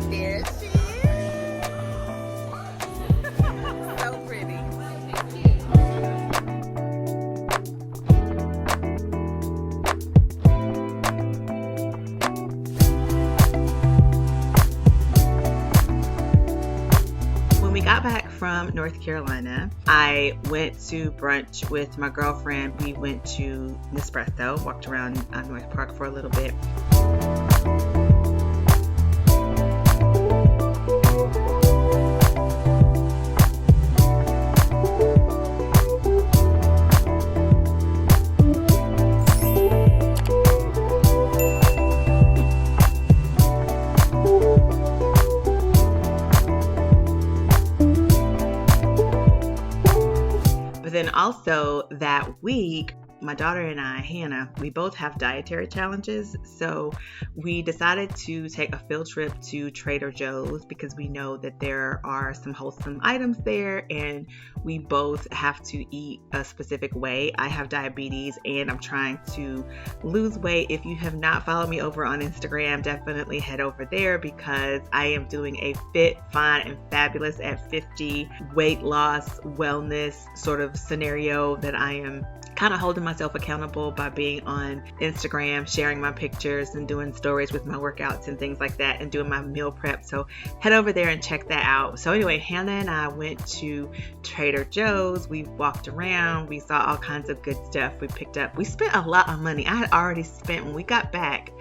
There she is. So pretty. When we got back from North Carolina, I went to brunch with my girlfriend. We went to Nespresso, walked around North Park for a little bit. But then also that week, my daughter and I, Hannah, we both have dietary challenges. So we decided to take a field trip to Trader Joe's because we know that there are some wholesome items there and we both have to eat a specific way. I have diabetes and I'm trying to lose weight. If you have not followed me over on Instagram, definitely head over there because I am doing a fit, fine, and fabulous at 50 weight loss wellness sort of scenario that I am kind of holding myself accountable by being on Instagram, sharing my pictures and doing stories with my workouts and things like that and doing my meal prep. So head over there and check that out. So anyway, Hannah and I went to Trader Joe's. We walked around. We saw all kinds of good stuff. We spent a lot of money. I had already spent, when we got back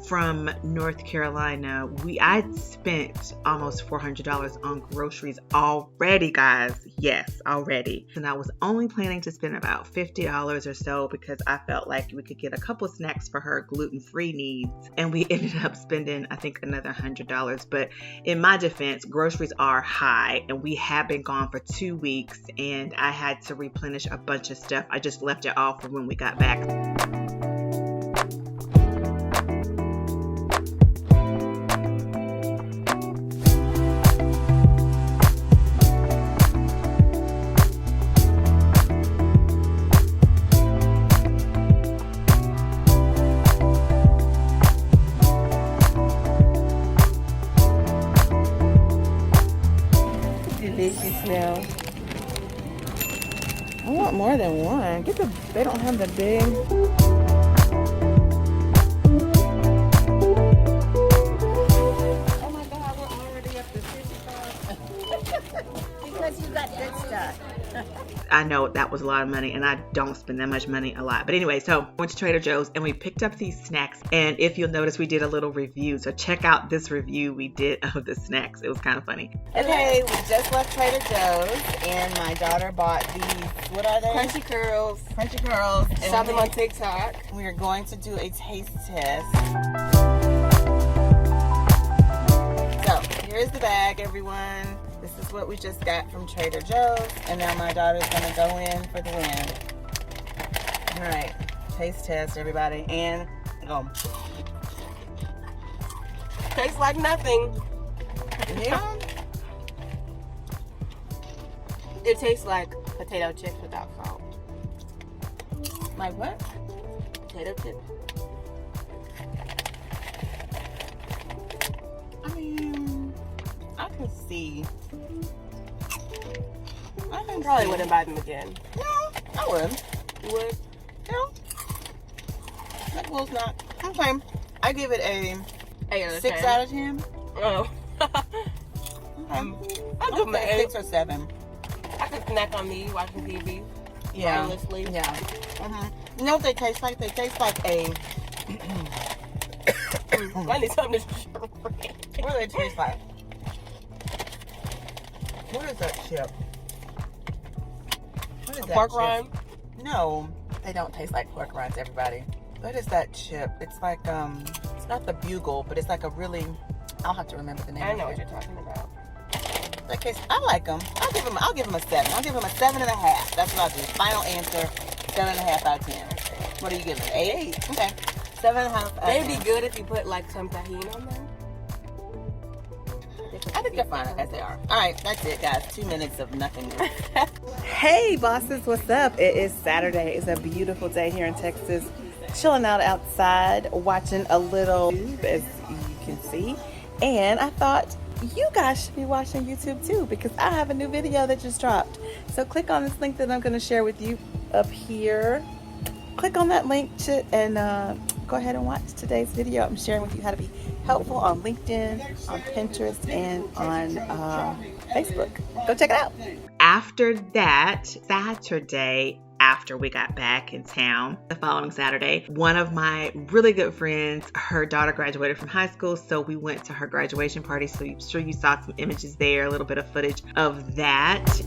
from North Carolina, I spent almost $400 on groceries already, guys. Yes, already. And I was only planning to spend about $50 or so because I felt like we could get a couple snacks for her gluten-free needs. And we ended up spending, I think, another $100. But in my defense, groceries are high and we have been gone for 2 weeks and I had to replenish a bunch of stuff. I just left it all for when we got back. Delicious smell. I want more than one. They don't have the big. Oh my God, we're already up to 55. Because you got good stuff. I know that was a lot of money and I don't spend that much money a lot. But anyway, so went to Trader Joe's and we picked up these snacks. And if you'll notice, we did a little review. So check out this review we did of the snacks. It was kind of funny. Okay, we just left Trader Joe's and my daughter bought these, what are they? Crunchy curls. Crunchy curls. And Shop them on TikTok. we are going to do a taste test. So, here's the bag, everyone. This is what we just got from Trader Joe's. And now my daughter's going to go in for the win. All right, taste test, everybody. And go. Tastes like nothing. Yeah. It tastes like potato chips without salt. Like what? Potato chips. I mean, I can see. Probably wouldn't buy them again. No, I would. You would? No. That was not. Okay. I give it a 8 out of 6 10. out of 10. Oh. Okay. I'll give them an 8. 6 or 7. I could snack on these watching TV. Yeah. Honestly. Yeah. Mm-hmm. You know what they taste like? They taste like a. I need something to What do they taste like? What is that chip? What is that pork chip? rind. No, they don't taste like pork rinds, everybody. What is that chip? It's like it's not the bugle, but it's like a really. I'll have to remember the name. I know of what it. you're talking about. That case, I like them. I'll give them a 7. I'll give them a 7.5. That's what I'll do. Final answer, 7.5 out of 10. What are you giving? 8? Okay. 7.5 out of 10. They'd be good if you put like some tahini on them. I think they're fine as they are. All right, that's it, guys. 2 minutes of nothing. Hey bosses, what's up? It is Saturday. It's a beautiful day here in Texas. chilling out outside, watching a little YouTube, as you can see. And I thought you guys should be watching YouTube too, because I have a new video that just dropped. So click on this link that I'm going to share with you up here. Click on that link and go ahead and watch today's video. I'm sharing with you how to be helpful on LinkedIn, on Pinterest, and on Facebook. Go check it out. After that, Saturday, after we got back in town, the following Saturday, one of my really good friends, her daughter graduated from high school, so we went to her graduation party. So I'm sure you saw some images there, a little bit of footage of that.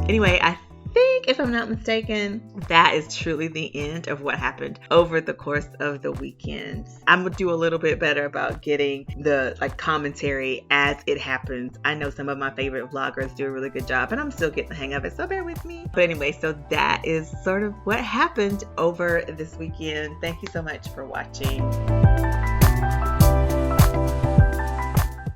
Anyway, I think, if I'm not mistaken, that is truly the end of what happened over the course of the weekend. I'm gonna do a little bit better about getting the commentary as it happens. I know some of my favorite vloggers do a really good job, and I'm still getting the hang of it, so bear with me. But anyway, so that is sort of what happened over this weekend. Thank you so much for watching.